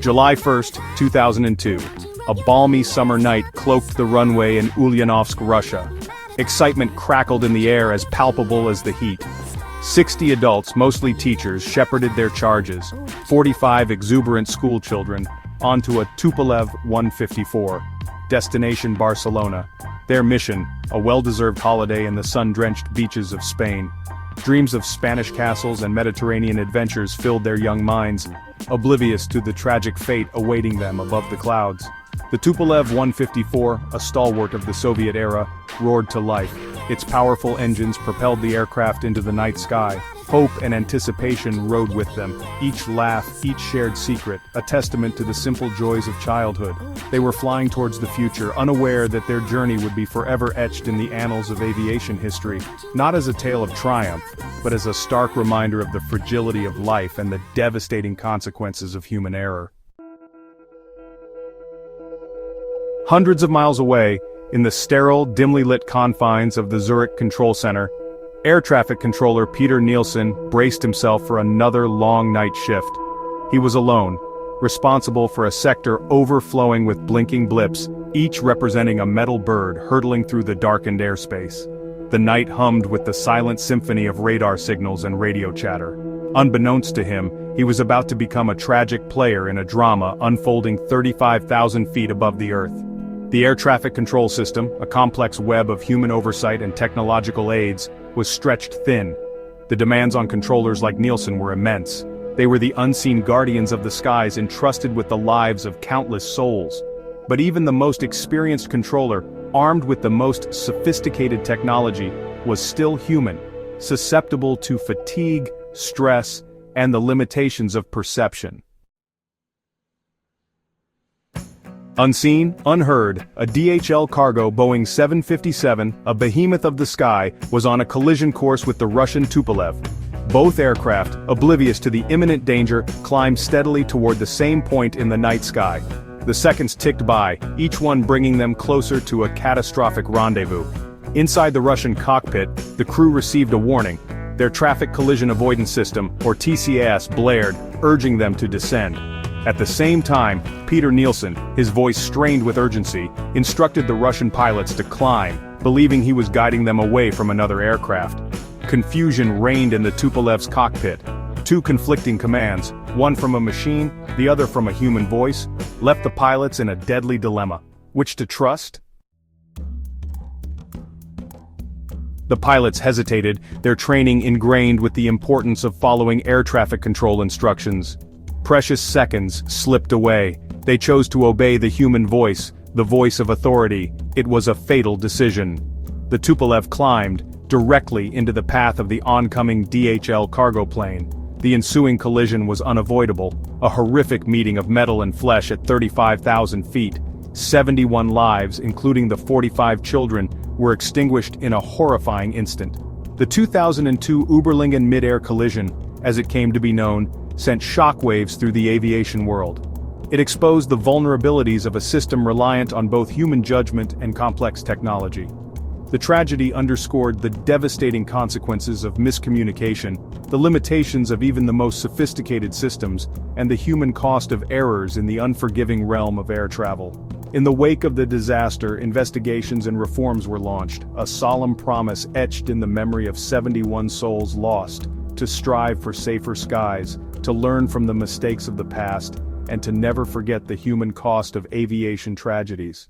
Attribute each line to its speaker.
Speaker 1: July 1st, 2002. A balmy summer night cloaked the runway in Ulyanovsk, Russia. Excitement crackled in the air as palpable as the heat. 60 adults, mostly teachers, shepherded their charges, 45 exuberant schoolchildren, onto a Tupolev 154. Destination Barcelona. Their mission, a well-deserved holiday in the sun-drenched beaches of Spain. Dreams of Spanish castles and Mediterranean adventures filled their young minds, oblivious to the tragic fate awaiting them above the clouds. The Tupolev 154, a stalwart of the Soviet era, roared to life. Its powerful engines propelled the aircraft into the night sky. Hope and anticipation rode with them, each laugh, each shared secret, a testament to the simple joys of childhood. They were flying towards the future, unaware that their journey would be forever etched in the annals of aviation history, not as a tale of triumph, but as a stark reminder of the fragility of life and the devastating consequences of human error. Hundreds of miles away, in the sterile, dimly lit confines of the Zurich control center, air traffic controller Peter Nielsen braced himself for another long night shift. He was alone, responsible for a sector overflowing with blinking blips, each representing a metal bird hurtling through the darkened airspace. The night hummed with the silent symphony of radar signals and radio chatter. Unbeknownst to him, he was about to become a tragic player in a drama unfolding 35,000 feet above the earth. The air traffic control system, a complex web of human oversight and technological aids, was stretched thin. The demands on controllers like Nielsen were immense. They were the unseen guardians of the skies entrusted with the lives of countless souls. But even the most experienced controller, armed with the most sophisticated technology, was still human, susceptible to fatigue, stress, and the limitations of perception. Unseen, unheard, a DHL cargo Boeing 757, a behemoth of the sky, was on a collision course with the Russian Tupolev. Both aircraft, oblivious to the imminent danger, climbed steadily toward the same point in the night sky. The seconds ticked by, each one bringing them closer to a catastrophic rendezvous. Inside the Russian cockpit, the crew received a warning. Their traffic collision avoidance system, or TCAS, blared, urging them to descend. At the same time, Peter Nielsen, his voice strained with urgency, instructed the Russian pilots to climb, believing he was guiding them away from another aircraft. Confusion reigned in the Tupolev's cockpit. Two conflicting commands, one from a machine, the other from a human voice, left the pilots in a deadly dilemma. Which to trust? The pilots hesitated, their training ingrained with the importance of following air traffic control instructions. Precious seconds slipped away. They chose to obey the human voice, the voice of authority. It was a fatal decision. The Tupolev climbed directly into the path of the oncoming DHL cargo plane. The ensuing collision was unavoidable, a horrific meeting of metal and flesh at 35,000 feet. 71 lives, including the 45 children, were extinguished in a horrifying instant. The 2002 Uberlingen mid-air collision, as it came to be known, sent shockwaves through the aviation world. It exposed the vulnerabilities of a system reliant on both human judgment and complex technology. The tragedy underscored the devastating consequences of miscommunication, the limitations of even the most sophisticated systems, and the human cost of errors in the unforgiving realm of air travel. In the wake of the disaster, investigations and reforms were launched, a solemn promise etched in the memory of 71 souls lost, to strive for safer skies, to learn from the mistakes of the past, and to never forget the human cost of aviation tragedies.